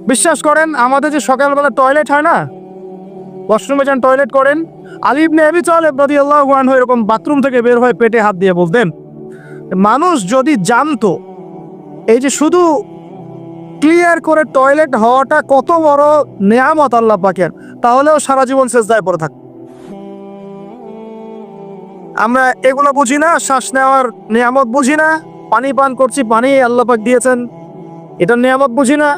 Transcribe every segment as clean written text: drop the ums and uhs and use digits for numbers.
বিশ্বাস করেন আমাদের যে সকালবেলা টয়লেট হয় না, ওয়াশরুমে যান টয়লেট করেন, আলী ইবনে আবি তালেব রাদিয়াল্লাহু আনহু এরকম বাথরুম থেকে বের হয়ে পেটে হাত দিয়ে বলতেন, মানুষ যদি জানতো এই যে শুধু ক্লিয়ার করে টয়লেট হওয়াটা কত বড় নেয়ামত আল্লাহ পাকের, তাহলেও সারা জীবন সেজদায় পড়ে থাকতো। আমরা এগুলো বুঝি না, শ্বাস নেওয়ার নিয়ামত বুঝি না, পানি পান করছি, পানি আল্লাহ পাক দিয়েছেন, এটা নিয়ামত বুঝি না,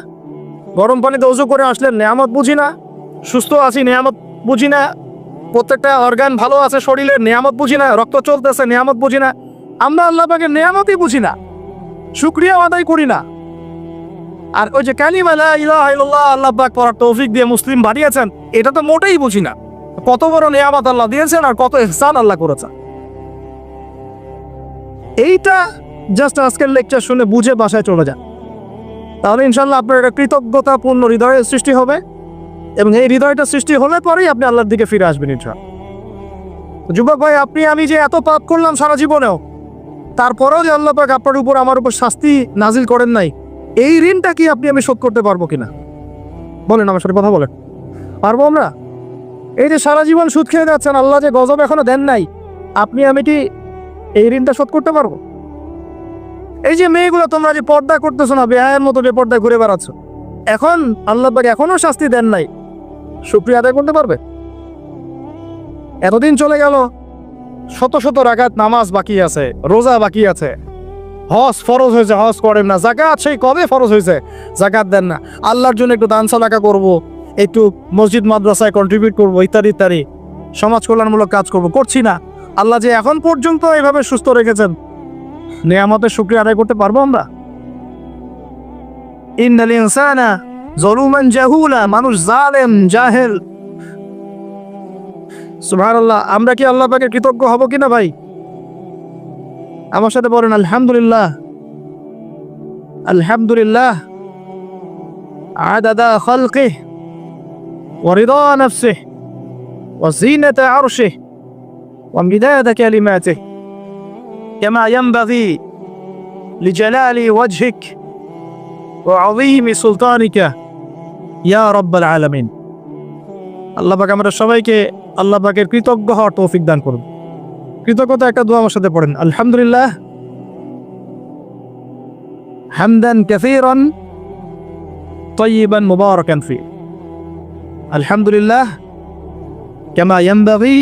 গরম পানিতে ওযু করে আসলে নিয়ামত বুঝি না, সুস্থ আছি নিয়ামত বুঝি না, প্রত্যেকটা অর্গান ভালো আছে শরীরের নিয়ামত বুঝি না, রক্ত চলতেছে নিয়ামত বুঝি না। আমরা আল্লাহ পাকের নিয়ামতই বুঝি না, শুকরিয়া আদায় করি না। আর ওই যে কালিমা লা ইলাহা ইল্লাল্লাহ আল্লাহ পাক পড়ার তৌফিক দিয়ে মুসলিম বানিয়েছেন, এটা তো মোটেই বুঝি না। কত বড় নিয়ামত আল্লাহ দিয়েছেন আর কত ইহসান আল্লাহ করেছেন। এইটা জাস্ট আজকের লেকচার শুনে বুঝে বাসায় চলে যান, তাহলে ইনশাল্লাহ আপনার একটা কৃতজ্ঞতাপূর্ণ হৃদয়ের সৃষ্টি হবে, এবং এই হৃদয়টা সৃষ্টি হলে পরেই আপনি আল্লাহর দিকে ফিরে আসবেন ইনশাআল্লাহ। যুবক ভাই, আপনি আমি যে এত পাপ করলাম সারা জীবনেও, তারপরেও যে আল্লাহ পাক আপনার উপর আমার উপর শাস্তি নাজিল করেন নাই, এই ঋণটা কি আপনি আমি শোধ করতে পারবো কিনা? বলেন, আমার সাথে কথা বলেন, পারবো আমরা? এই যে সারা জীবন সুদ খেয়ে যাচ্ছেন, আল্লাহ যে গজব এখনো দেন নাই, আপনি আমি কি এই ঋণটা শোধ করতে পারবো? এই যে মেয়েগুলো তোমরা যে পর্দা করতেছো না, বেহায়ের মতো বেপর্দায় ঘুরে বেড়াচ্ছ, এখন আল্লাহ পাক এখনো শাস্তি দেন নাই, শুকরিয়া আদায় করতে পারবে? এতদিন চলে গেল, শত শত রাকাত নামাজ বাকি আছে, রোজা বাকি আছে, হজ ফরজ হয়েছে হজ করেন না, যাকাত সেই কবে ফরজ হয়েছে যাকাত দেন না, আল্লাহর জন্য একটু দান সাদাকা করব, একটু মসজিদ মাদ্রাসায় কন্ট্রিবিউট করব, ইত্যাদি ইত্যাদি সমাজ কল্যাণমূলক কাজ করব, করছি না। আল্লাহ যে এখন পর্যন্ত এইভাবে সুস্থ রেখেছেন, নিয়ামতের শুকরিয়া আদায় করতে পারবো আমরা? ইন্নাল ইনসানা যালুমান জাহুলা, মানুষ জালেম জাহেল। সুবহানাল্লাহ, আমরা কি আল্লাহ পাকের কৃতজ্ঞ হব কিনা ভাই? আমার সাথে বলেন আলহামদুলিল্লাহ। আলহামদুলিল্লাহ আদাদা খালকিহি ওয়া রিদা নাফসিহি ওয়া জিনাতা আরশিহি ওয়া মিদাদা কালিমাতিহি কামা ইয়ানবাগি লিজালালি ওয়াজহিক ওয়া আযীমি সুলতানিকা ইয়া রাব্বাল আলামিন। আল্লাহ পাক আমরা সবাইকে আল্লাহ পাকের কৃতজ্ঞ হওয়ার তৌফিক দান করুন। কৃতজ্ঞতা একটা দোয়া আমার সাথে পড়েন, আলহামদুলিল্লাহ হামদান কাসীরান তাইয়িবান মুবারাকান ফি, আলহামদুলিল্লাহ কামা ইয়ানবাগি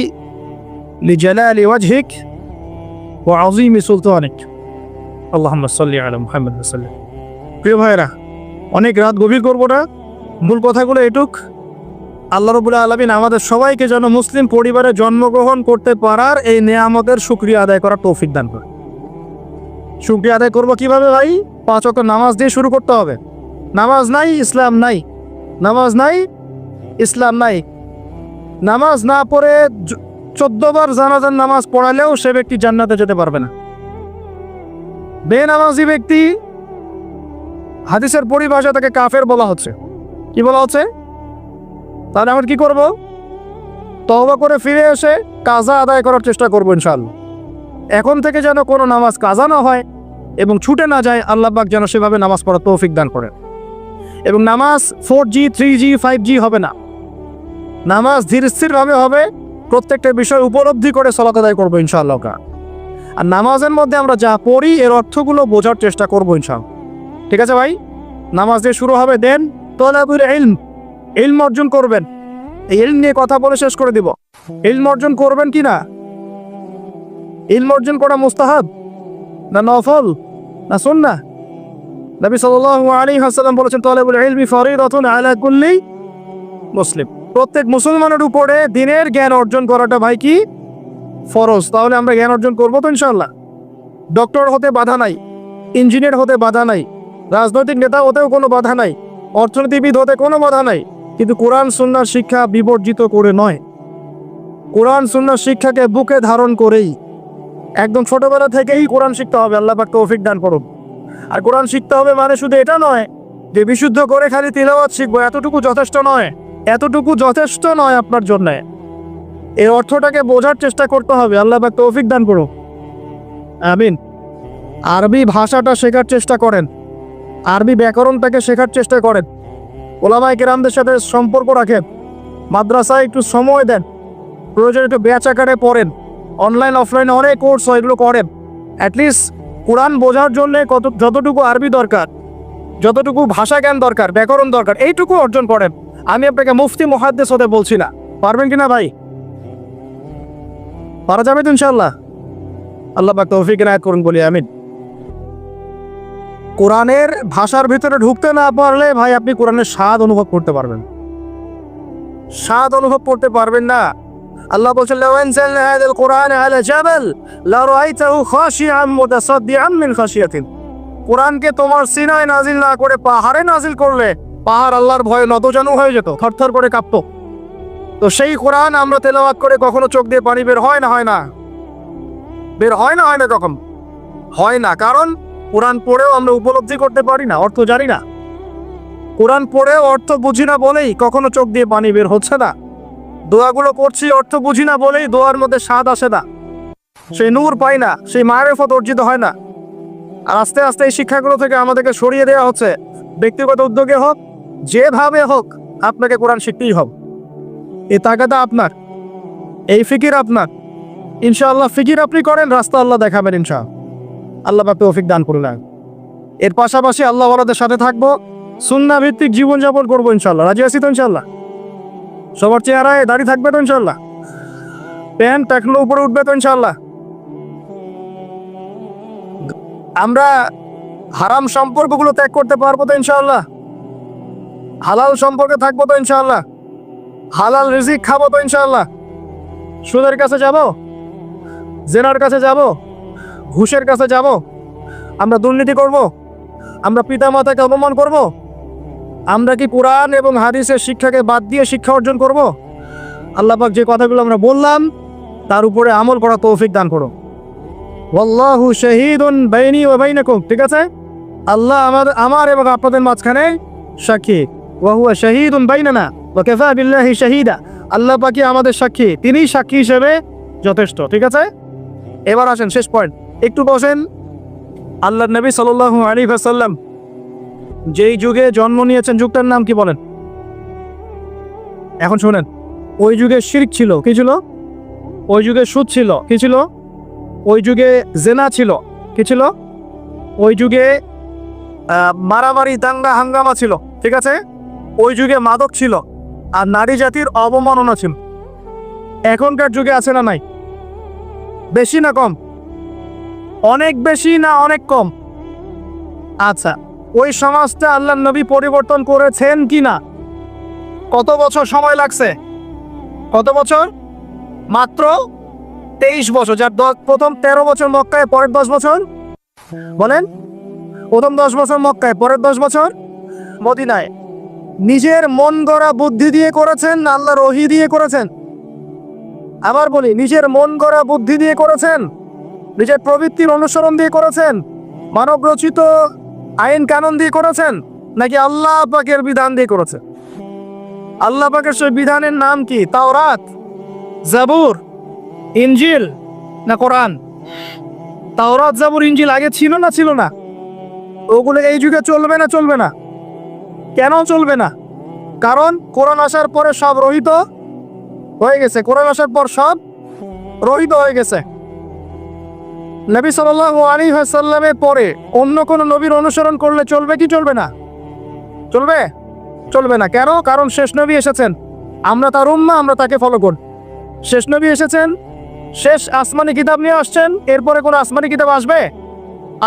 লিজালালি ওয়াজহিক ওয়া আযীমি সুলতানিক আল্লাহুম্মা সাল্লি আলা মুহাম্মাদ ওয়া সাল্লাম। প্রিয় ভাইরা, অনেক রাত গভীর করবো না, মূল কথাগুলো এটুক। আল্লাহ রাব্বুল আলামিন আমাদের সবাইকে যেন মুসলিম পরিবারে জন্মগ্রহণ করতে পারার এই নিয়ামতের শুকরিয়া আদায় করার তৌফিক দান করে। শুকরিয়া আদায় করবো কিভাবে ভাই? 5 ওয়াক্ত নামাজ দিয়ে শুরু করতে হবে। নামাজ নাই ইসলাম নাই, নামাজ নাই ইসলাম নাই। নামাজ না পড়ে 14 বার জানাজার নামাজ পড়ালেও সে ব্যক্তি জান্নাতে যেতে পারবে না। বেনামাজি ব্যক্তি, হাদিসের পরিভাষা তাকে কাফের বলা হচ্ছে। কি বলা হচ্ছে? তাহলে আমরা কি করব? তওবা করে ফিরে এসে কাজা আদায় করার চেষ্টা করবো ইনশাআল্লাহ। এখন থেকে যেন কোনো নামাজ কাজা না হয় এবং ছুটে না যায়, আল্লাহ পাক যেন সেভাবে নামাজ পড়ার তৌফিক দান করেন। এবং নামাজ 4G 3G 5G হবে না, নামাজ ধীর স্থিরভাবে হবে, প্রত্যেকটা বিষয় উপলব্ধি করে সালাত আদায় করবো ইনশাআল্লাহ। আর নামাজের মধ্যে আমরা যা পড়ি এর অর্থগুলো বোঝার চেষ্টা করবো ইনশাআল্লাহ। ঠিক আছে ভাই? নামাজ দিয়ে শুরু হবে, দেন তালাবুল ইলম, ইলম অর্জন করবেন। এই ইলম নিয়ে কথা বলে শেষ করে দিব। ইলম অর্জন করবেন কি না? ইলম অর্জন করা মুস্তাহাব না নফল না সুন্নাহ? নবী সাল্লাল্লাহু আলাইহি ওয়াসাল্লাম বলেছেন, তালাবুল ইলমি ফরিদাতুন আলা কুল্লি মুসলিম। প্রত্যেক মুসলমানের উপরে দ্বীনের জ্ঞান অর্জন করাটা ভাই কি? ফরজ। তাহলে আমরা জ্ঞান অর্জন করবো তো ইনশাআল্লাহ। ডক্টর হতে বাধা নাই, ইঞ্জিনিয়ার হতে বাধা নাই, রাজনৈতিক নেতা হতেও কোনো বাধা নাই, অর্থনীতিবিদ হতে কোনো বাধা নাই, কিন্তু কোরআন সুন্নাহর শিক্ষা বিবর্জিত করে নয়, কোরআন সুন্নাহর শিক্ষাকে বুকে ধারণ করেই একদম ছোটবেলা থেকেই কোরআন শিখতে হবে। আল্লাহ পাক তৌফিক দান করুন। আর কোরআন শিখতে হবে মানে শুধু এটা নয় যে বিশুদ্ধ করে খালি তিলাওয়াত শিখবো, এতটুকু যথেষ্ট নয়, এতটুকু যথেষ্ট নয় আপনার জন্য। এই অর্থটাকে বোঝার চেষ্টা করতে হবে। আল্লাহ পাক তৌফিক দান করুন, আমিন। আরবি ভাষাটা শেখার চেষ্টা করেন, আরবি ব্যাকরণটাকে শেখার চেষ্টা করেন, ওলামায়ে কেরামদের সাথে সম্পর্ক রাখেন, মাদ্রাসায় একটু সময় দেন, প্রয়োজন একটু ব্যাচ আকারে পড়েন, অনলাইন অফলাইনে অনেক কোর্স হয়, এগুলো করেন। অ্যাটলিস্ট কোরআন বোঝার জন্য যতটুকু আরবি দরকার, যতটুকু ভাষা জ্ঞান দরকার, ব্যাকরণ দরকার, এইটুকু অর্জন করেন। আমি আপনাকে মুফতি মুহাদ্দিস হতে বলছি না। পারবেন কিনা ভাই? পারা যাবে তো ইনশাআল্লাহ। আল্লাহ পাক তৌফিক এনায়েত করুন বলি আমিন। কোরআনের ভাষার ভিতরে ঢুকতে না পারলে ভাই আপনি কোরআনের স্বাদ অনুভব করতে পারবেন, স্বাদ অনুভব করতে পারবেন না। আল্লাহ বলছেন লাউ আনজালনা হাযাল কুরআনা আলা জাবাল লা রাআইতাহু খাশিআম মুতাসাদ্দিআম মিন খাশিয়াতিন। কোরআনকে তোমার সিনায় নাজিল না করে পাহাড়ে নাজিল করলে পাহাড় আল্লাহর ভয়ে নতজানু হয়ে যেত, থরথর করে কাঁপতো। তো সেই কোরআন আমরা তেলাওয়াত করে কখনো চোখ দিয়ে পানি বের হয় না? হয় না? বের হয় না? হয় না? কখন হয় না? কারণ কোরআন পড়েও আমরা উপলব্ধি করতে পারি না, অর্থ জানি না। কোরআন পড়েও অর্থ বুঝি না বলেই কখনো চোখ দিয়ে পানি বের হচ্ছে না। দোয়াগুলো করছি অর্থ বুঝি না বলেই দোয়ার মধ্যে স্বাদ আসে না, সেই নূর পাই না, সেই মারিফত অর্জিত হয় না। আর আস্তে আস্তে এই শিক্ষাগুলো থেকে আমাদেরকে সরিয়ে দেওয়া হচ্ছে। ব্যক্তিগত উদ্যোগে হোক, যেভাবে হোক, আপনাকে কোরআন শিখতেই হবে। এই তাগাদা আপনার, এই ফিকির আপনার। ইনশাআল্লাহ ফিকির আপনি করেন, রাস্তা আল্লাহ দেখাবেন ইনশাআল্লাহ। আল্লাহ পাক তৌফিক দান করুন। এর পাশাপাশি আল্লাহ ওয়ালাদের সাথে থাকবো, সুন্নাহ ভিত্তিক জীবনযাপন করবো ইনশাআল্লাহ। রাজি আছি তো ইনশাআল্লাহ? সবার চেহারায় দাড়ি থাকবে তো ইনশাআল্লাহ? প্যান্ট টাকলো উপরে উঠবে তো ইনশাআল্লাহ? আমরা হারাম সম্পর্কগুলো ত্যাগ করতে পারবো তো ইনশাআল্লাহ? হালাল সম্পর্কে থাকবো তো ইনশাআল্লাহ? হালাল রিজিক খাবো তো ইনশাআল্লাহ? সুদের কাছে যাব, জেনার কাছে যাব, ঘুষের কাছে যাব? আমরা দুর্নীতি করব? আমরা পিতামাতাকে অপমান করব? আমরা কি কোরআন এবং হাদিসের শিক্ষাকে বাদ দিয়ে শিক্ষা অর্জন করব? আল্লাহ পাক যে কথাগুলো আমরা বললাম তার উপরে আমল করা তৌফিক দান করো। ওয়াল্লাহু শাহীদুন বাইনি ওয়া বাইনাকুম। ঠিক আছে? আল্লাহ আমার এবং আপনাদের মাঝখানে সাক্ষী। ওয়া হুয়া শাহীদুন বাইনানা ওয়া কাফা বিল্লাহি শাহীদা। আল্লাহ পাকই আমাদের সাক্ষী, তিনিই সাক্ষী হিসেবে যথেষ্ট। ঠিক আছে? এবার আসেন শেষ পয়েন্ট, একটু বসেন। আল্লাহর নবী সাল্লাল্লাহু আলাইহি ওয়াসাল্লাম যেই যুগে জন্ম নিয়েছেন, যুগটার নাম কি বলেন? এখন শুনেন, ওই যুগে শিরক ছিল, কি ছিল? ওই যুগে সুদ ছিল, কি ছিল? ওই যুগে জেনা ছিল, কি ছিল? ওই যুগে মারামারি দাঙ্গা হাঙ্গামা ছিল। ঠিক আছে? ওই যুগে মাদক ছিল, আর নারী জাতির অবমাননা ছিল। এখনকার যুগে আছে না নাই? বেশি না কম? অনেক বেশি না অনেক কম? আচ্ছা, ওই সমাজটা আল্লাহর নবী পরিবর্তন করেছেন কি না? কত বছর সময় লাগছে? কত বছর? মাত্র 23 বছর। যার প্রথম 13 বছর মক্কায়, পরের 10 বছর বলেন, প্রথম 10 বছর মক্কায়, পরের 10 বছর মদিনায়। নিজের মন গড়া বুদ্ধি দিয়ে করেছেন না আল্লাহর ওহী দিয়ে করেছেন? আবার বলি, নিজের মন গড়া বুদ্ধি দিয়ে করেছেন, নিজের প্রবৃত্তির অনুসরণ দিয়ে করেছেন, মানব রচিত আইন কানুন দিয়ে করেছেন, নাকি আল্লাহ পাকের বিধান দিয়ে করেছেন? আল্লাহ পাকের সেই বিধানের নাম কি? তাওরাত, জাবুর, ইনজিল না কোরআন? তাওরাত, জাবুর, ইনজিল আগে ছিল না ছিল না? ওগুলো এই যুগে চলবে না চলবে না? কেন চলবে না? কারণ কোরআন আসার পরে সব রহিত হয়ে গেছে। কোরআন আসার পর সব রহিত হয়ে গেছে। নবী সাল্লাল্লাহু আলাইহি ওয়াসাল্লামের পরে অন্য কোন নবীর অনুসরণ করলে চলবে কি চলবে না? চলবে? চলবে না। কেন? কারণ শেষ নবী এসেছেন, আমরা তার উম্মাহ, আমরা তাকে ফলো করব। শেষ নবী এসেছেন, শেষ আসমানি কিতাব নিয়ে আসছেন, এরপরে কোন আসমানি কিতাব আসবে?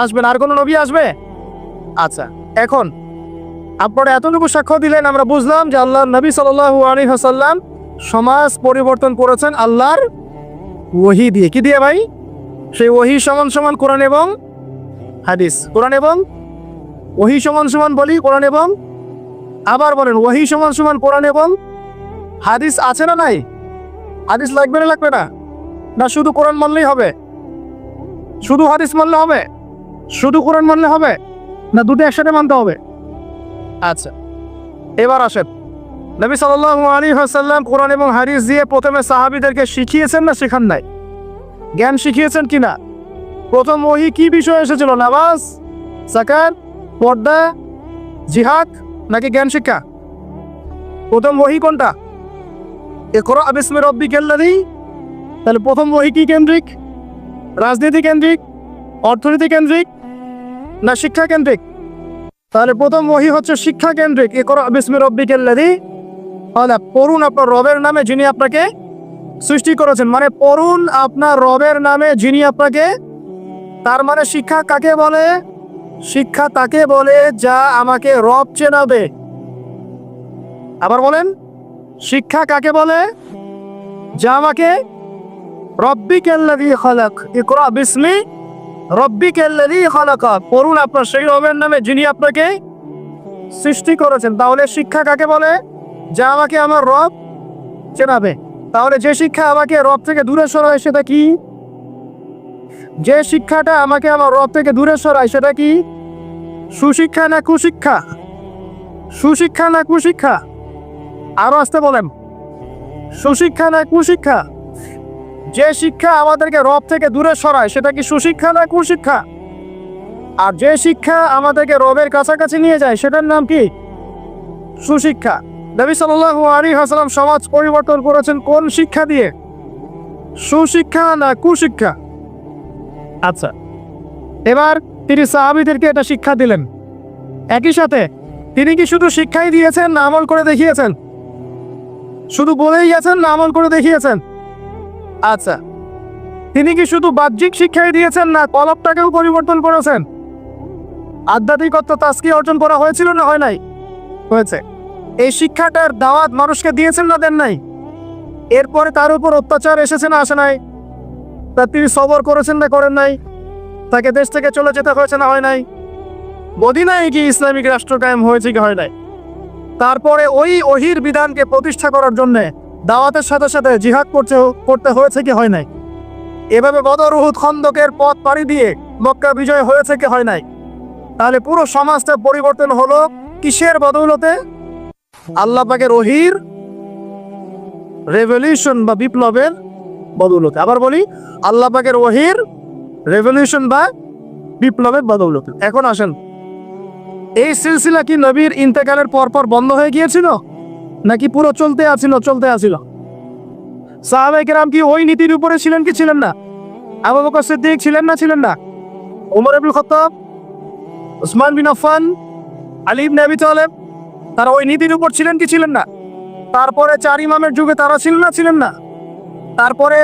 আসবে না। আর কোন নবী আসবে? আচ্ছা, এখন আপনারা এতটুকু সাক্ষ্য দিলেন, আমরা বুঝলাম যে আল্লাহর নবী সাল্লাল্লাহু আলাইহি ওয়াসাল্লাম সমাজ পরিবর্তন করেছেন আল্লাহর ওহী দিয়ে। কি দিয়ে ভাই? সেই ওহী সমান সমান কোরআন এবং হাদিস। কোরআন এবং ওহী সমান সমান বলি কোরআন এবং, আবার বলেন ওহী সমান সমান কোরআন এবং হাদিস। আছে না নাই? হাদিস লাগবে না লাগবে না? না শুধু কোরআন মানলেই হবে? শুধু হাদিস মানলে হবে? শুধু কোরআন মানলে হবে? না দুটো একসাথে মানতে হবে? আচ্ছা, এবার আসেন, নবী সাল্লাল্লাহু আলাইহি ওয়াসাল্লাম কোরআন এবং হাদিস দিয়ে প্রথমে সাহাবীদেরকে শিখিয়েছেন না শেখান নাই? জ্ঞান শিখিয়েছেন কিনা? প্রথম ওহী কি বিষয় এসেছিল? নামাজ, যাকাত, পর্দা, জিহাদ নাকি জ্ঞান শিক্ষা? প্রথম ওহী কোনটা? ইকরা বিসমি রাব্বিকাল্লাযী। তাহলে প্রথম ওহী কি কেন্দ্রিক? রাজনীতি কেন্দ্রিক, অর্থনীতি কেন্দ্রিক, না শিক্ষা কেন্দ্রিক? তাহলে প্রথম ওহী হচ্ছে শিক্ষা কেন্দ্রিক। ইকরা বিসমি রাব্বিকাল্লাযী, পড়ুন আপনার রবের নামে যিনি আপনাকে সৃষ্টি করেছেন। মানে পড়ুন আপনার রবের নামে যিনি আপনাকে, তার মানে শিক্ষা কাকে বলে? শিক্ষা তাকে বলে যা আমাকে রব চেনাবে। আবার বলেন, শিক্ষা কাকে বলে? যা আমাকে রব্বিকাল্লাযী খালাক, ইকরা বিসমি রব্বিকাল্লাযী খালাক, পড়ুন আপনার সেই রবের নামে যিনি আপনাকে সৃষ্টি করেছেন। তাহলে শিক্ষা কাকে বলে? যা আমাকে আমার রব চেনাবে। তাহলে যে শিক্ষা আমাকে রব থেকে দূরে সরায় সেটা কি? যে শিক্ষাটা আমাকে আমার রব থেকে দূরে সরায় সেটা কি? সুশিক্ষা না কুশিক্ষা? সুশিক্ষা না কুশিক্ষা? আরো আসতে বলেন, সুশিক্ষা না কুশিক্ষা? যে শিক্ষা আমাদেরকে রব থেকে দূরে সরায় সেটা কি সুশিক্ষা না কুশিক্ষা? আর যে শিক্ষা আমাদেরকে রবের কাছাকাছি নিয়ে যায় সেটার নাম কি? সুশিক্ষা। নবী সাল্লাল্লাহু আলাইহি ওয়াসাল্লাম সমাজ পরিবর্তন করেছেন কোন শিক্ষা দিয়ে? সুশিক্ষা না কুশিক্ষা? আচ্ছা, এবার তিনি সাহাবীদেরকে এটা শিক্ষা দিলেন। একই সাথে তিনি কি শুধু শিক্ষাই দিয়েছেন না আমল করে দেখিয়েছেন? শুধু বলেই গেছেন না আমল করে দেখিয়েছেন? আচ্ছা, তিনি কি শুধু বাহ্যিক শিক্ষাই দিয়েছেন না কলবটাকেও পরিবর্তন করেছেন? আধ্যাত্মিকত্ব তাজকিয়া অর্জন করা হয়েছিল না হয় নাই? হয়েছে। এই শিক্ষাটার দাওয়াত মানুষকে দিয়েছেন না দেন নাই? এরপরে তার উপর অত্যাচার এসেছে না আসে নাই? তা তিনি সবর করেছেন না করেন নাই? তাকে দেশ থেকে চলে যেতে হয়েছে না হয় নাই? মদিনায় কি ইসলামিক রাষ্ট্র কায়েম হয়েছে কি হয় নাই? তারপরে ওই ওহির বিধানকে প্রতিষ্ঠা করার জন্য দাওয়াতের সাথে সাথে জিহাদ করতে হয়েছে কি হয় নাই? এভাবে বদর উহুদ খন্দকের পথ পাড়ি দিয়ে মক্কা বিজয় হয়েছে কি হয় নাই? তাহলে পুরো সমাজটা পরিবর্তন হলো কিসের বদৌলতে? আল্লাহ পাকের ওহির রেভলিউশন বা বিপ্লবের বদৌলতে। আবার বলি, আল্লাহ পাকের ওহির রেভলিউশন বা বিপ্লবের বদৌলতে। এখন আসেন, এই সিলসিলা কি নবীর ইন্তেকালের পরপর বন্ধ হয়ে গিয়েছিল নাকি পুরো চলতে আছিল? সাহাবায়ে কেরাম কি ওই নীতির উপরে ছিলেন কি ছিলেন না? আবু বকর সিদ্দিক ছিলেন না? ওমর ইবনে খাত্তাব, উসমান বিন আফফান, আলী ইবনে আবি তালেব, তারা ওই নীতির উপর ছিলেন কি ছিলেন না? তারপরে চার ইমামের যুগে তারা ছিলেন না? তারপরে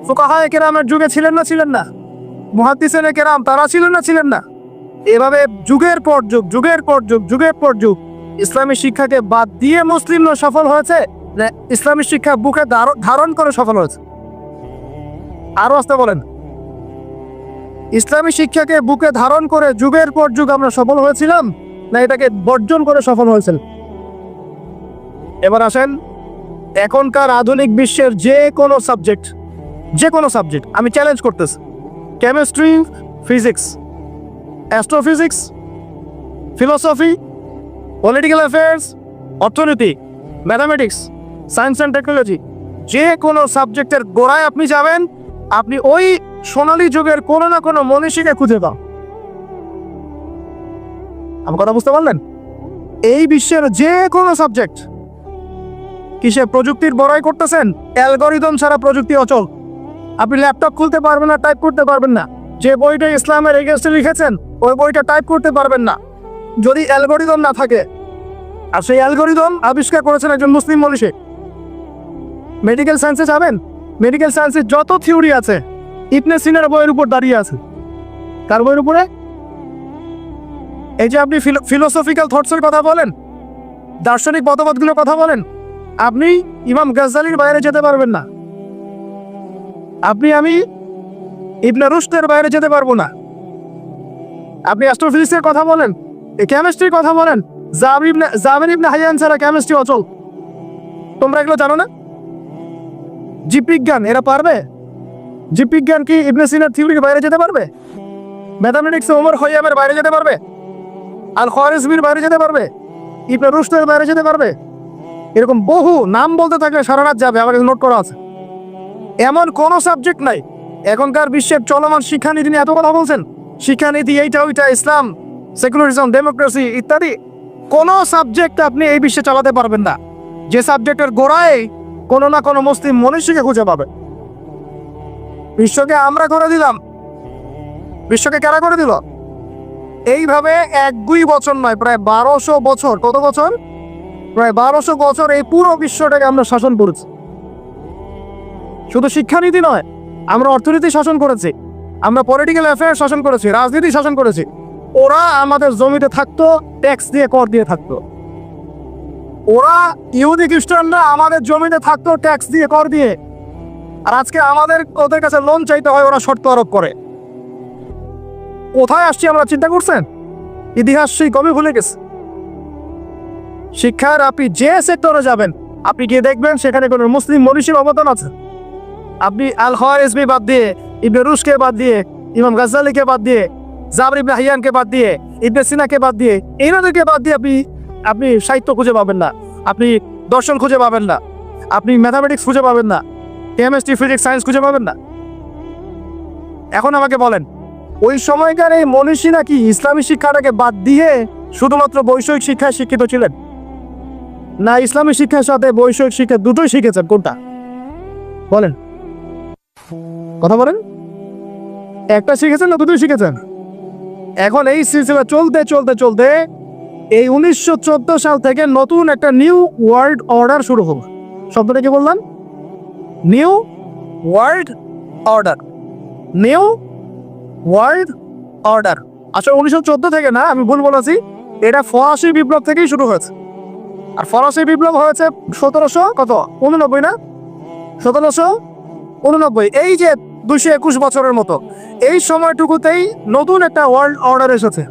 ফুকাহায়ে কেরামের যুগে ছিলেন না? মুহাদ্দিসিনে কেরাম তারা ছিলেন না? এভাবে যুগের পর যুগ ইসলামী শিক্ষাকে বাদ দিয়ে মুসলিমরা সফল হয়েছে না ইসলামী শিক্ষা বুকে ধারণ করে সফল হয়েছে? আরো আসতে বলেন, ইসলামী শিক্ষাকে বুকে ধারণ করে যুগের পর যুগ আমরা সফল হয়েছিলাম না এটাকে বর্জন করে সফল হয়েছিল? এবার আসেন, এখনকার আধুনিক বিশ্বের যে কোনো সাবজেক্ট আমি চ্যালেঞ্জ করতেছি, chemistry, physics, astrophysics, philosophy, political affairs, অর্থনীতি, ম্যাথামেটিক্স, সায়েন্স অ্যান্ড টেকনোলজি, যে কোনো সাবজেক্টের গোড়ায় আপনি যাবেন, আপনি ওই সোনালী যুগের কোনো না কোনো মনীষীকে খুঁজে পান। আমার কথা বুঝতে পারলেন? এই বিশ্বের যে কোনো সাবজেক্ট কিসে প্রযুক্তির বড়াই করতেছেন? অ্যালগরিদম ছাড়া প্রযুক্তি অচল। আপনি ল্যাপটপ খুলতে পারবেন না, টাইপ করতে পারবেন না। যে বইটা ইসলামের এগেইনস্টে লিখেছেন ওই বইটা টাইপ করতে পারবেন না যদি অ্যালগরিদম না থাকে। আর সেই অ্যালগরিদম আবিষ্কার করেছেন একজন মুসলিম মনীষী। মেডিকেল সায়েন্সে যাবেন, মেডিকেল সায়েন্সের যত থিওরি আছে ইবনে সিনার বইয়ের উপর দাঁড়িয়ে আছে। কার বইয়ের উপরে? এই যে আপনি ফিলোসফিক্যাল থটসের কথা বলেন, দার্শনিক মতবাদগুলোর কথা বলেন, আপনি ইমাম গাজ্জালির বাইরে যেতে পারবেন না। আমি ইবনে রুশদের বাইরে যেতে পারবো না। আপনি অ্যাস্ট্রোফিজিক্সের কথা বলেন, কেমিস্ট্রির কথা বলেন, জাবের ইবনে হাইয়ান ছাড়া কেমিস্ট্রি অচল। তোমরা এগুলো জানো না? জীববিজ্ঞান এরা পারবে? জীববিজ্ঞান কি ইবনে সিনার থিওরির বাইরে যেতে পারবে? ম্যাথামেটিক্স ওমর খৈয়ামের বাইরে যেতে পারবে? আল খাওয়ারিজমির বাইরে যেতে পারবে? ইবনে রুশদের বাইরে যেতে পারবে? এরকম বহু নাম বলতে থাকলে সারা রাত যাবে, আমার কাছে নোট করা আছে। এমন কোনো সাবজেক্ট নাই। এখনকার বিশ্বের চলমান শিক্ষানীতি নিয়ে এত কথা বলছেন, শিক্ষানীতি এইটা ওইটা, ইসলাম, সেকুলারিজম, ডেমোক্রেসি ইত্যাদি, কোনো সাবজেক্ট আপনি এই বিশ্বে চালাতে পারবেন না যে সাবজেক্টের গোড়ায় কোনো না কোনো মুসলিম মনীষীকে খুঁজে পাবে। বিশ্বকে আমরা করে দিলাম, বিশ্বকে কারা করে দিল? এইভাবে 1-2 বছর নয়, প্রায় 1200 বছর। কত বছর? প্রায় 1200 বছর এই পুরো বিশ্বটাকে আমরা শাসন করেছি। শুধু শিক্ষানীতি নয়, আমরা অর্থনীতি শাসন করেছি, আমরা পলিটিক্যাল অ্যাফেয়ার শাসন করেছি, রাজনীতি শাসন করেছি। ওরা আমাদের জমিতে থাকতো, ট্যাক্স দিয়ে, কর দিয়ে থাকতো। ওরা ইহুদি খ্রিস্টানরা আমাদের জমিতে থাকতো ট্যাক্স দিয়ে, কর দিয়ে। আর আজকে আমাদের ওদের কাছে লোন চাইতে হয়, ওরা শর্ত আরোপ করে। কোথায় আসছি আমরা চিন্তা করছেন? ইতিহাস সেই কবে ভুলে গেছে? শিক্ষার আপনি যে সেক্টরে যাবেন, আপনি গিয়ে দেখবেন সেখানে কোনো মুসলিম মনীষীর অবদান আছে। আপনি আল খাওয়ারিজমি বাদ দিয়ে, ইবনে রুশদকে বাদ দিয়ে, ইমাম গাজ্জালিকে বাদ দিয়ে, জাবর ইবনে হাইয়ানকে বাদ দিয়ে, ইবনে সিনাকে বাদ দিয়ে, এনাদেরকে বাদ দিয়ে আপনি সাহিত্য খুঁজে পাবেন না, আপনি দর্শন খুঁজে পাবেন না, আপনি ম্যাথামেটিক্স খুঁজে পাবেন না, কেমিস্ট্রি, ফিজিক্স, সায়েন্স খুঁজে পাবেন না। এখন আমাকে বলেন, ওই সময়কার এই মনীষী নাকি ইসলামী শিক্ষাটাকে বাদ দিয়ে শুধুমাত্র বৈষয়িক শিক্ষায় শিক্ষিত ছিলেন? না, ইসলামী শিক্ষার সাথে বৈষয়িক শিক্ষা দুটোই শিখেছেন। কোনটা বলেন? কথা বলেন। একটা শিখেছেন না দুটোই শিখেছেন? এখন এই সিলসিলা চলতে চলতে চলতে এই 1914 সাল থেকে নতুন একটা নিউ ওয়ার্ল্ড অর্ডার শুরু হলো। শব্দটা কি বললাম? New world order. New world order. আসলে 1914 থেকে না, আমি ভুল বলেছি, এটা ফরাসি বিপ্লব থেকেই শুরু হয়েছে। আর ফরাসি বিপ্লব হয়েছে 1789 না, 1789। এই যে 221 বছরের মতো এই সময়টুকুতেই নতুন একটা ওয়ার্ল্ড অর্ডার এসেছে।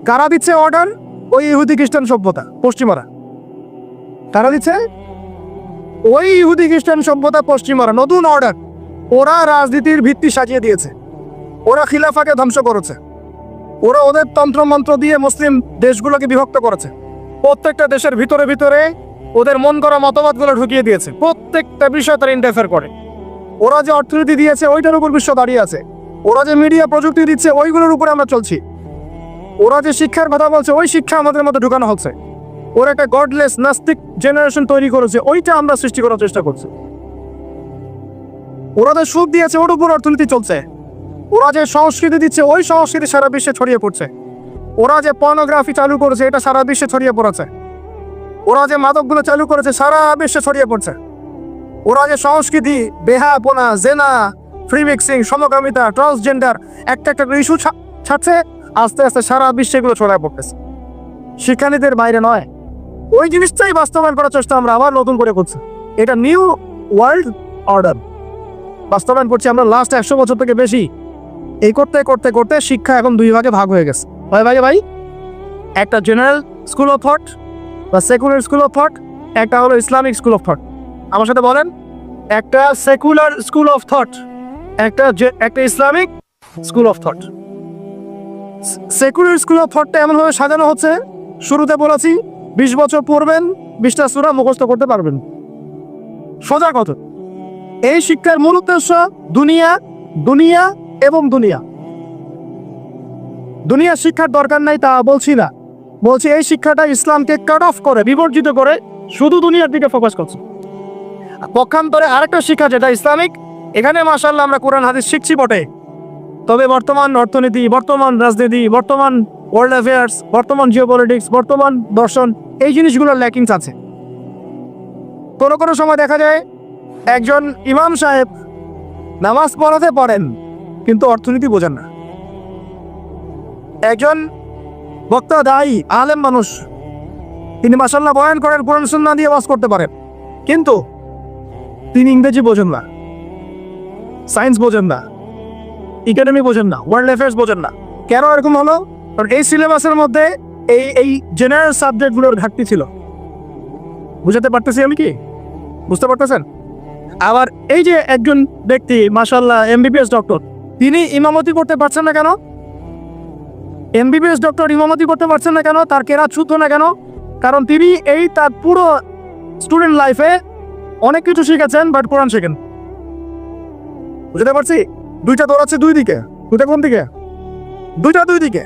কারা দিচ্ছে অর্ডার? ওই ইহুদি খ্রিস্টান সভ্যতা, পশ্চিমারা। কারা দিচ্ছে? ওই ইহুদি খ্রিস্টান সভ্যতা, পশ্চিমারা। নতুন অর্ডার। ওরা রাজনীতির ভিত্তি সাজিয়ে দিয়েছে, ওরা খিলাফাকে ধ্বংস করেছে, ওরা ওদের তন্ত্রমন্ত্র দিয়ে মুসলিম দেশগুলোকে বিভক্ত করেছে। প্রত্যেকটা দেশের ভিতরে ভিতরে ওদের মন করা মতবাদগুলো ঢুকিয়ে দিয়েছে। প্রত্যেকটা বিষয় তারা ইন্টারফেয়ার করে। ওরা যে অর্থনীতি দিয়েছে ওইটার উপর বিশ্ব দাঁড়িয়ে আছে। ওরা যে মিডিয়া প্রযুক্তি দিচ্ছে ওইগুলোর উপরে আমরা চলছি। ওরা যে শিক্ষার কথা বলছে ওই শিক্ষা আমাদের মধ্যে ঢুকানো হচ্ছে। ওরা একটা গডলেস নাস্তিক জেনারেশন তৈরি করেছে, ওইটা আমরা সৃষ্টি করার চেষ্টা করছি। ওরা যে সুখ দিয়েছে ওর উপর অর্থনীতি চলছে। ওরা যে সংস্কৃতি দিচ্ছে ওই সংস্কৃতি সারা বিশ্বে ছড়িয়ে পড়ছে। ওরা যে পর্নোগ্রাফি চালু করেছে এটা সারা বিশ্বে ছড়িয়ে পড়েছে। ওরা যে মাদকগুলো চালু করেছে সারা বিশ্বে ছড়িয়ে পড়ছে। ওরা যে সংস্কৃতি, বেহাপনা, জেনা, ফ্রি মিক্সিং, সমকামিতা, ট্রান্সজেন্ডার, একটা একটা ইস্যু ছাড়ছে, আস্তে আস্তে সারা বিশ্বে এগুলো ছড়ায় পড়তেছে। শিক্ষানীতির বাইরে নয়, ওই জিনিসটাই বাস্তবায়ন করার চেষ্টা আমরা আবার নতুন করে করছি। এটা নিউ ওয়ার্ল্ড অর্ডার বাস্তবায়ন করছি আমরা লাস্ট 100 বছর থেকে বেশি। এই করতে করতে করতে শিক্ষা এখন 2 ভাগে ভাগ হয়ে গেছে। ভাই, একটা জেনারেল স্কুল অফ থট বা সেকুলার স্কুল অফ থট, একটা হলো ইসলামিক স্কুল অফ থট। আমার সাথে বলেন, একটা সেকুলার স্কুল অফ থট, একটা Islamic school of thought. Secular school of থটটা এমনভাবে সাজানো হচ্ছে, শুরুতে বলেছি 20 বছর পড়বেন, 20টা সূরা মুখস্থ করতে পারবেন। সোজা কথা, এই শিক্ষার মূল উদ্দেশ্য দুনিয়া, দুনিয়া এবং দুনিয়া। দুনিয়া শিক্ষার দরকার নাই তা বলছি না, বলছি এই শিক্ষাটা ইসলামকে কাট অফ করে, বিবর্জিত করে শুধু দুনিয়ার দিকে ফোকাস করছে। পক্ষান্তরে আরেকটা শিক্ষা যেটা ইসলামিক, এখানে মাশাআল্লাহ আমরা কোরআন হাদিস শিখছি বটে, তবে বর্তমান অর্থনীতি, বর্তমান রাজনীতি, বর্তমান ওয়ার্ল্ড অ্যাফেয়ার্স, বর্তমান জিওপলিটিক্স, বর্তমান দর্শন, এই জিনিসগুলোর ল্যাকিংস আছে। কোনো সময় দেখা যায় একজন ইমাম সাহেব নামাজ পড়াতে পারেন কিন্তু অর্থনীতি বোঝেন না। একজন বক্তা, দায়ী, আলেম মানুষ, তিনি মাশাআল্লাহ বয়ান করেন, কোরআন সুন্নাহ দিয়ে ওয়াজ করতে পারেন, কিন্তু তিনি ইংরেজি বোঝেন না, সায়েন্স বোঝেন না, ইকোনমি বোঝেন না, ওয়ার্ল্ড অ্যাফেয়ার্স বোঝেন না। কেন এরকম হলো? কারণ এই সিলেবাসের মধ্যে এই জেনারেল সাবজেক্টগুলোর ঘাটতি ছিল। বুঝাতে পারতেছি আমি কি? বুঝতে পারতেছেন? আবার এই যে একজন ব্যক্তি মাশাআল্লাহ এমবিবিএস ডক্টর, তিনি ইমামতি করতে পারছেন না কেন? এমবিবিএস ডক্টর ইমামতি করতে পারছেন না কেন? তার কেরাত শুদ্ধ না কেন? কারণ তিনি তার পুরো স্টুডেন্ট লাইফে অনেক কিছু শিখেছেন, বাট কোরআন শেখেন। বুঝতে পারছি? দুইটা দৌড়াচ্ছে দুই দিকে। দুইটা কোন দিকে? দুইটা দুই দিকে।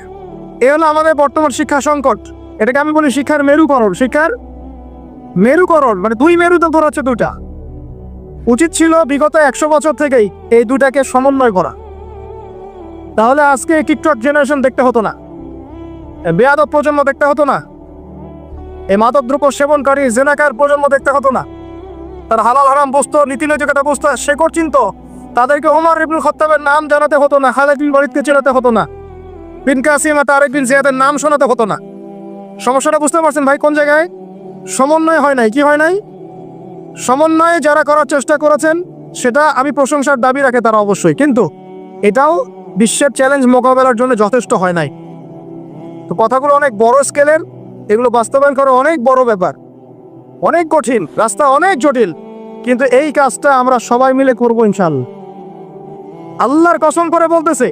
এ হলো আমাদের বর্তমান শিক্ষা সংকট। এটাকে আমি বলি শিক্ষার মেরুকরণ। শিক্ষার মেরুকরণ মানে দুই মেরুতে ধরাচ্ছে দুটা। উচিত ছিল বিগত 100 বছর থেকেই এই দুটাকে সমন্বয় করা। তাহলে আজকে টিকটক জেনারেশন দেখতে হতো না, বেয়াদব প্রজন্ম দেখতে হতো না, এই মাদকদ্রব্য সেবনকারী জেনাকার প্রজন্ম দেখতে হতো না। তার হালাল হারাম বুঝতো, নীতি নৈতিকতা বুঝতো, শেকড় চিনতো। তাদেরকে ওমর ইবনুল খাত্তাবের নাম জানাতে হতো না, খালিদ বিন ওয়ালিদকে চেনাতে হতো না, বিন কাসিম আর তারেক বিন জিয়াদের নাম শোনাতে হতো না। সমস্যাটা বুঝতে পারছেন ভাই কোন জায়গায়? সমন্বয় হয় নাই। কি হয় নাই? সমন্বয়ে যারা করার চেষ্টা করেছেন সেটা আমি প্রশংসার দাবি রাখে তারা অবশ্যই, কিন্তু এটাও বিশ্বের চ্যালেঞ্জ মোকাবেলার জন্য যথেষ্ট হয় নাই। তো কথাগুলো অনেক বড় স্কেলের, এগুলো বাস্তবায়ন করা অনেক বড় ব্যাপার, অনেক কঠিন, রাস্তা অনেক জটিল, কিন্তু এই কাজটা আমরা সবাই মিলে করবো ইনশাআল্লাহ। আল্লাহর কসম করে বলতেছে,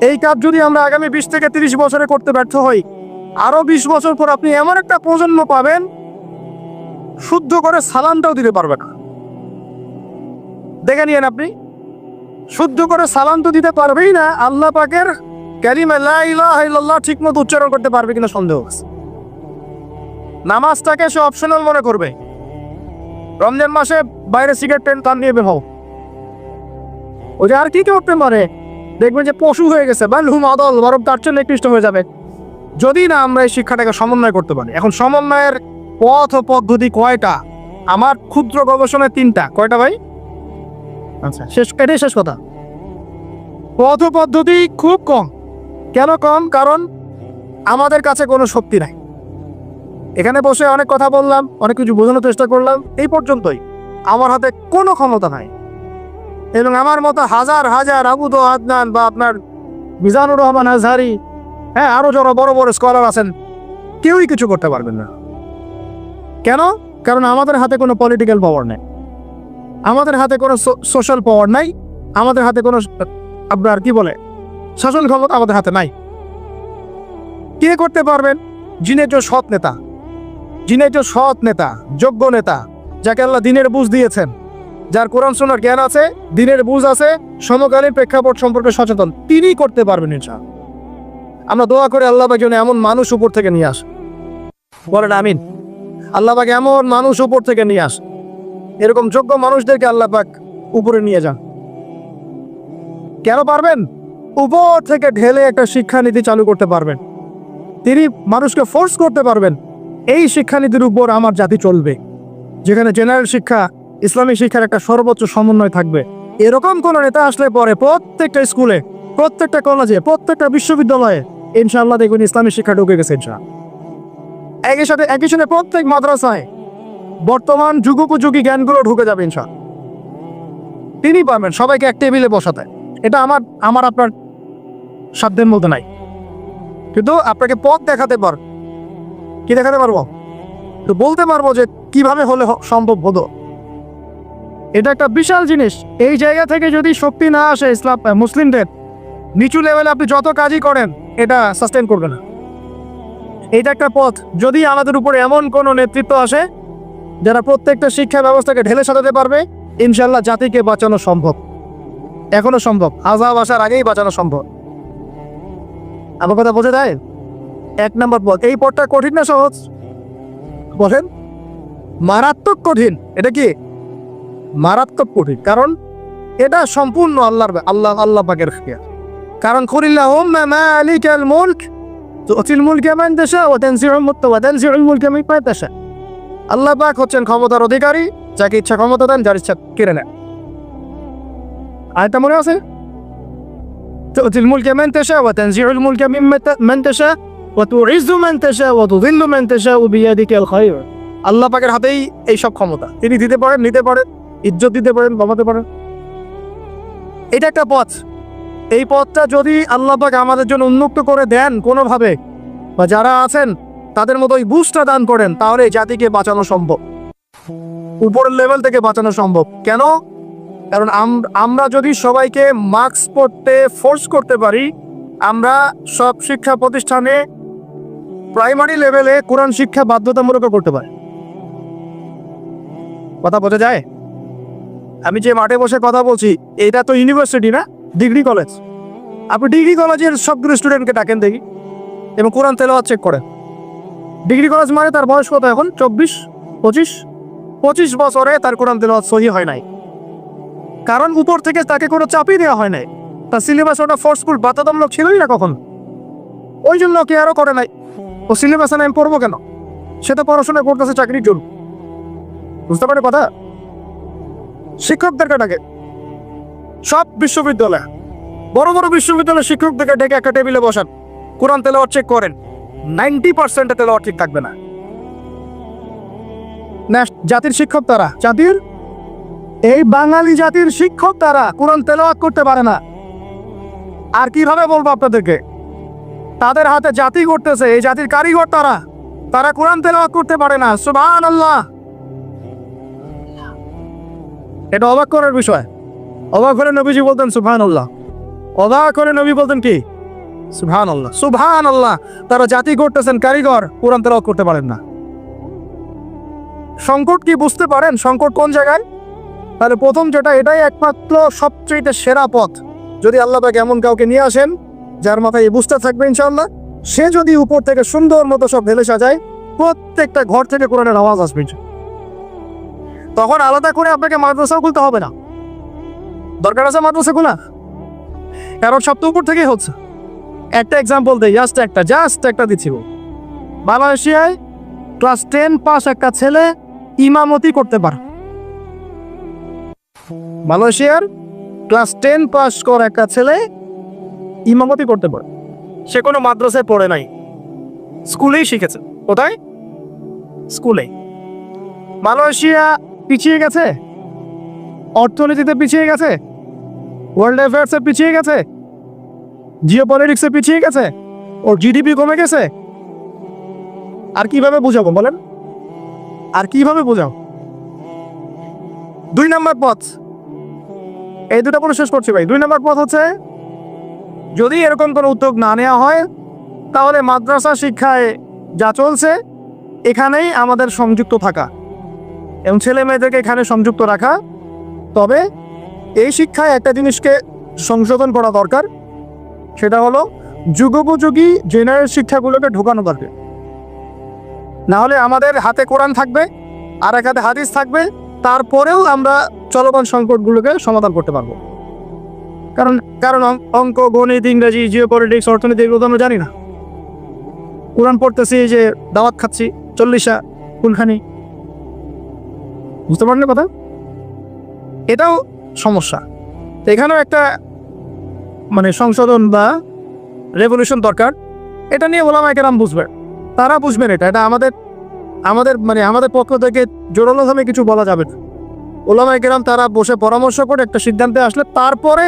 এই কাজ যদি আমরা আগামী 20 থেকে 30 বছরে করতে ব্যর্থ হই, আরো 20 বছর পর আপনি এমন একটা প্রজন্ম পাবেন শুদ্ধ করে সালামটাও দিতে পারবে না। দেখে নিয়েন আপনি, শুদ্ধ করে সালাম তো দিতে পারবেই না, আল্লাহ পাকের কালিমা লা ইলাহা ইল্লাল্লাহ ঠিকমতো উচ্চারণ করতে পারবে কিনা সন্দেহ আছে। নামাজটাকে সে অপশনাল মনে করবে। রমজান মাসে বাইরে সিগারেট টান নিয়ে বের হও, ওই যে আর কি করতে পারে, দেখবেন যে পশু হয়ে গেছে, বা লুম আদল বরং তার জন্য নিকৃষ্ট হয়ে যাবে, যদি না আমরা এই শিক্ষাটাকে সমন্বয় করতে পারি। এখন সমন্বয়ের পথ ও পদ্ধতি কয়টা? আমার ক্ষুদ্র গবেষণায় 3টা। কয়টা ভাই? আচ্ছা, এটাই শেষ কথা। পথ ও পদ্ধতি খুব কম। কেন কম? কারণ আমাদের কাছে কোনো শক্তি নাই। এখানে বসে অনেক কথা বললাম, অনেক কিছু বোঝানোর চেষ্টা করলাম, এই পর্যন্তই। আমার হাতে কোনো ক্ষমতা নাই, এবং আমার মতো হাজার হাজার আবুদ আদনান বা আপনার মিজানুর রহমান আজহারি, হ্যাঁ, আরো যারা বড় বড় স্কলার আছেন, কেউই কিছু করতে পারবেন না। কেন? কারণ আমাদের হাতে কোনো পলিটিক্যাল পাওয়ার নেই, আমাদের হাতে কোনো সোশ্যাল পাওয়ার নাই, আমাদের হাতে কোনো আপনার কি বলে শাসন ক্ষমতা আমাদের হাতে নাই। কে করতে পারবেন? যিনি একজন সৎ নেতা, যিনি একজন সৎ নেতা, যোগ্য নেতা, যাকে আল্লাহ দিনের বুঝ দিয়েছেন, যার কোরআন সুন্নাহর জ্ঞান আছে, দিনের বুঝ আছে, সমকালীন প্রেক্ষাপট সম্পর্কে সচেতন, তিনিই করতে পারবেন ইনশাআল্লাহ। আমরা দোয়া করে আল্লাহ পাক যেন এমন মানুষ উপর থেকে নিয়ে আসে, বলেন আমিন। আল্লাহ পাক এমন মানুষ উপর থেকে নিয়ে আসে, এরকম যোগ্য মানুষদেরকে আল্লাহ পাক উপরে নিয়ে যান। কেন পারবেন? উপর থেকে ঢেলে একটা শিক্ষানীতি চালু করতে পারবেন, তিনি মানুষকে ফোর্স করতে পারবেন এই শিক্ষানীতির উপর আমার জাতি চলবে, যেখানে জেনারেল শিক্ষা, ইসলামিক শিক্ষার একটা সর্বোচ্চ সমন্বয় থাকবে। এরকম কোন নেতা আসলে পরে প্রত্যেকটা স্কুলে, প্রত্যেকটা কলেজে, প্রত্যেকটা বিশ্ববিদ্যালয়ে ইনশাআল্লাহ দেখবেন ইসলামিক শিক্ষা ঢুকে গেছে ইনশাআল্লাহ। একই সাথে প্রত্যেক মাদ্রাসায় বর্তমান যুগোপযোগী জ্ঞানগুলো ঢুকে যাবে ইনশাআল্লাহ। তিনি পারবেন সবাইকে এক টেবিলে বসাতে। এটা আমার আপনার সাধ্যের মধ্যে নাই, কিন্তু আপনাকে পথ দেখাতে পার। কি দেখাতে পারবো? তো বলতে পারবো যে কিভাবে হলে সম্ভব হতো। এটা একটা বিশাল জিনিস। এই জায়গা থেকে যদি শক্তি না আসে ইসলাম মুসলিমদের, নিচু লেভেলে আপনি যত কাজই করেন এটা সাস্টেন করবে না। এটা একটা পথ। যদি আমাদের উপরে এমন কোনো নেতৃত্ব আসে যারা প্রত্যেকটা শিক্ষা ব্যবস্থাকে ঢেলে সাজাতে পারবে, ইনশাল্লাহ জাতিকে বাঁচানো সম্ভব, এখনো সম্ভব, আযাব আসার আগেই বাঁচানো সম্ভব। আমার কথা বোঝা যায়? 1 নম্বর পথ। এই পথটা কঠিন না সহজ? বলেন। মারাত্মক কঠিন। এটা কি? মারাত্মক কঠিন, কারণ এটা সম্পূর্ণ আল্লাহ পাকের ইখতিয়ার। কারণ কুলিল্লাহুম্মা মালিকাল মুলক তুতিল মুলকা মান তাশা ওয়া তানজিউল মুলকা মিম্মান তাশা। আল্লাহ পাক হচ্ছেন ক্ষমতার অধিকারী, যাকে ইচ্ছা ক্ষমতা দেন, যার ইচ্ছা কেড়ে নেন। আয়াতটা মনে আছে? তুতিল মুলকা মান তাশা ওয়া তানজিউল মুলকা মিম্মান তাশা ওয়া তুইজ্জু মান তাশা ওয়া তুযিল্লু মান তাশা বিয়াদিকাল খায়র। আল্লাহ পাকের হাতেই এই সব ক্ষমতা। তিনি দিতে পারেন, নিতে পারেন, ইজ্জত দিতে পারেন, কমাতে পারেন। এটা একটা পথ। এই পথটা যদি আল্লাহ পাক আমাদের জন্য উন্মুক্ত করে দেন কোনোভাবে, বা যারা আছেন তাদের মতো ওই বুঝটা দান করেন, তাহলে এই জাতিকে বাঁচানো সম্ভব, উপরের লেভেল থেকে বাঁচানো সম্ভব। কেন? কারণ আমরা যদি সবাইকে মাস্ক পরতে ফোর্স করতে পারি, আমরা সব শিক্ষা প্রতিষ্ঠানে প্রাইমারি লেভেলে কোরআন শিক্ষা বাধ্যতামূলক করতে পারি। কথা বোঝা যায়? আমি যে মাঠে বসে কথা বলছি, এটা তো ইউনিভার্সিটি না, ডিগ্রি কলেজ। আপনি ডিগ্রি কলেজের সবগুলো স্টুডেন্টকে ডাকেন দেখি এবং কোরআন তেলাওয়াত চেক করেন। ডিগ্রি কলেজ মানে তার বয়স কত এখন? 25 বছরে তার কোরআন তেলাওয়াত সহি হয় নাই, কারণ উপর থেকে তাকে কোনো চাপই দেওয়া হয় নাই। তার সিলেবাস ওটা ফোর্সফুল বাধ্যতামূলক ছিলই না কখন, ওই জন্য কে আরও করে নাই। ও সিলেবাসে আমি পড়বো কেন? সে তো পড়াশোনা করতেছে চাকরির জন্য। বুঝতে পারে কথা? শিক্ষকদেরকে ডাকে সব বিশ্ববিদ্যালয়ে, বড় বড় বিশ্ববিদ্যালয়ের শিক্ষকদেরকে ডেকে একটা টেবিলে বসান, কোরআন তেলাওয়াত চেক করেন, 90% তেলাওয়াত ঠিক থাকবে না। জাতির শিক্ষক তারা, জাতির এই বাঙালি জাতির শিক্ষক তারা কোরআন তেলাওয়াত করতে পারে না। আর কিভাবে বলবো আপনাদেরকে? তাদের হাতে জাতি করতেছে, এই জাতির কারিগর তারা, তারা কোরআন তেলাওয়াত করতে পারে না। সুবহানাল্লাহ, এটা অবাক করার বিষয়। অবাক হলে নবীজি বলতেন সুবহানাল্লাহ, অবাক করে নবী বলতেন কি? সুবহানাল্লাহ, সুবহানাল্লাহ। তারা জাতি করতেছেন, কারিগর, কোরআন তেলাওয়াত করতে পারেন না। সংকট কি বুঝতে পারেন? সংকট কোন জায়গায়? তাহলে প্রথম যেটা, এটাই একমাত্র সবচেয়ে সেরা পথ। যদি আল্লাহ পাক এমন কাউকে নিয়ে আসেন যার মাথায় বুঝতে থাকবে ইনশাআল্লাহ, সে যদি উপর থেকে সুন্দর মতো সব ঢেলে সাজায়, প্রত্যেকটা ঘর থেকে কোরআনের আওয়াজ আসবে। তখন আলাদা করে আপনাকে মাদ্রাসাও খুলতে হবে না, দরকার আছে মাদ্রাসা খোলা, কারণ সব তো উপর থেকেই হচ্ছে। একটা এক্সাম্পল দেই, জাস্ট একটা দিচ্ছি। মালয়েশিয়ায় ক্লাস 10 পাস একটা ছেলে ইমামতি করতে পারে। মালয়েশিয়ার ক্লাস 10 পাস করা একটা ছেলে ইমামতি করতে পারে। সে কোনো মাদ্রাসায় পড়ে নাই, স্কুলেই শিখেছে। কোথায়? স্কুলে। মালয়েশিয়া পিছিয়ে গেছে, অর্থনীতিতে পিছিয়ে গেছে, ওয়ার্ল্ড অ্যাফেয়ার্সে পিছিয়ে গেছে, জিওপলিটিক্সে পিছিয়ে গেছে, ওর জিডিপি কমে গেছে। আর কিভাবে বুঝাবো বলেন? আর কিভাবে বোঝাও? 2 নম্বর পথ, এই দুটো পরে শেষ করছি ভাই। 2 নম্বর পথ হচ্ছে, যদি এরকম কোনো উদ্যোগ না নেওয়া হয়, তাহলে মাদ্রাসা শিক্ষায় যা চলছে এখানেই আমাদের সংযুক্ত থাকা এবং ছেলে মেয়েদেরকে এখানে সংযুক্ত রাখা। তবে এই শিক্ষায় একটা জিনিসকে সংশোধন করা দরকার, সেটা হলো যুগোপযোগী জেনারেল শিক্ষাগুলোকে ঢোকানো দরকার। না হলে আমাদের হাতে কোরআন থাকবে আর এক হাতে হাদিস থাকবে, তারপরেও আমরা চলমান সংকটগুলোকে সমাধান করতে পারবো। কারণ অঙ্ক, গণিত, ইংরেজি, জিওপলিটিক্স, অর্থনীতি এগুলো তো আমরা জানি না। কোরআন পড়তেছি যে দাওয়াত খাচ্ছি, 40 কোনখানি, বুঝতে পারেন কথা? এটাও সমস্যা। এখানেও একটা সংশোধন বা রেভলিউশন দরকার। এটা নিয়ে ওলামায়ে কেরাম বুঝবে, তারা বুঝবেন। এটা আমাদের পক্ষ থেকে জোরালোভাবে কিছু বলা যাবে না। ওলামায়ে কেরাম তারা বসে পরামর্শ করে একটা সিদ্ধান্তে আসলে তারপরে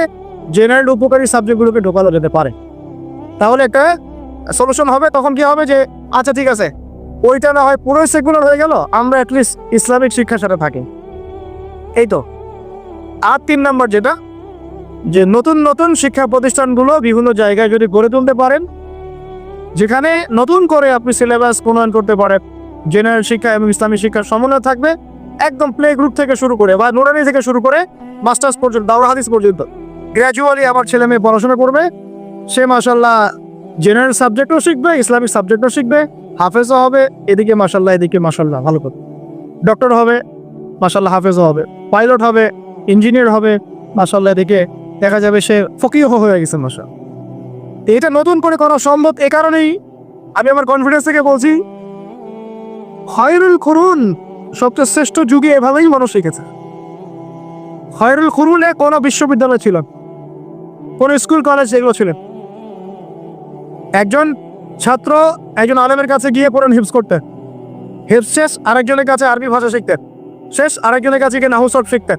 জেনারেল উপকারী সাবজেক্টগুলোকে ঢোকানো যেতে পারে, তাহলে একটা সলিউশন হবে। তখন কি হবে যে আচ্ছা ঠিক আছে, ওইটা না হয় পুরোই সেকুলার হয়ে গেল, আমরা অ্যাটলিস্ট ইসলামিক শিক্ষার সাথে থাকি। এই তো। আর 3 নম্বর যেটা, যে নতুন নতুন শিক্ষা প্রতিষ্ঠানগুলো বিভিন্ন জায়গায় যদি গড়ে তুলতে পারেন, যেখানে নতুন করে আপনি সিলেবাস প্রণয়ন করতে পারেন, জেনারেল শিক্ষা এবং ইসলামী শিক্ষার সমন্বয় থাকবে, একদম প্লে গ্রুপ থেকে শুরু করে বা নুরানি থেকে শুরু করে মাস্টার্স পর্যন্ত, দাওরা হাদিস পর্যন্ত গ্র্যাজুয়ালি আমার ছেলে মেয়ে পড়াশোনা করবে। সে মাশাল্লাহ জেনারেল সাবজেক্টও শিখবে, ইসলামিক সাবজেক্টও শিখবে, হাফেজও হবে, এদিকে মাশাল্লাহ ভালো করে ডক্টর হবে, মাশাল্লাহ হাফেজও হবে, পাইলট হবে, ইঞ্জিনিয়ার হবে, মাশাল্লাহ এদিকে দেখা যাবে সে ফকিহ হয়ে গেছে মাশাল্লাহ। এটা নতুন করে করা সম্ভব। এ কারণেই আমি আমার কনফিডেন্স থেকে বলছি, খায়রুল কুরুন, সবচেয়ে শ্রেষ্ঠ যুগে এভাবেই মানুষ শিখেছে। খায়রুল কুরুনে কোনো বিশ্ববিদ্যালয় ছিল, কোন স্কুল কলেজ এগুলো ছিলেন। একজন ছাত্র একজন আলেমের কাছে গিয়ে কোরআন হিফজ করতেন, হিফজ শেষ আরেকজনের কাছে আরবি ভাষা শিখতেন, শেষ আরেকজনের কাছে গিয়ে নাহু সরফ শিখতেন,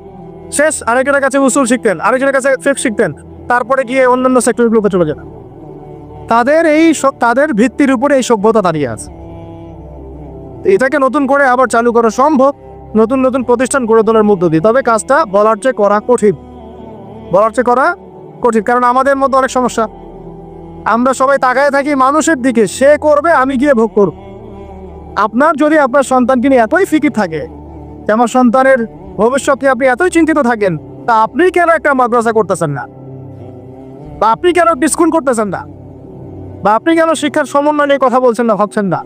শেষ আরেকজনের কাছে উসুল শিখতেন, আরেকজনের কাছে ফিকহ শিখতেন, তারপরে গিয়ে অন্যান্য সেক্টরগুলোতে চলে যেতেন। তাদের ভিত্তির উপরে এই সভ্যতা দাঁড়িয়ে আছে। এটাকে নতুন করে আবার চালু করা সম্ভব নতুন নতুন প্রতিষ্ঠান গড়ে তোলার মধ্য দিয়ে। তবে কাজটা বলার চেয়ে করা কঠিন, কারণ আমাদের মধ্যে অনেক সমস্যা। আমরা সবাই তাকায় থাকি মানুষের দিকে, সে করবে আমি গিয়ে ভোগ করব। আপনার যদি আপনার সন্তানকে নিয়ে এতই ফিকির থাকে, আমার সন্তানের ভবিষ্যতে আপনি এতই চিন্তিত থাকেন, তা আপনি কেন একটা মাদ্রাসা করতেছেন না, বা আপনি কেন স্কুল করতেছেন না, বা আপনি কেন শিক্ষার সমন্বয় নিয়ে কথা বলছেন না, ভাবছেন না?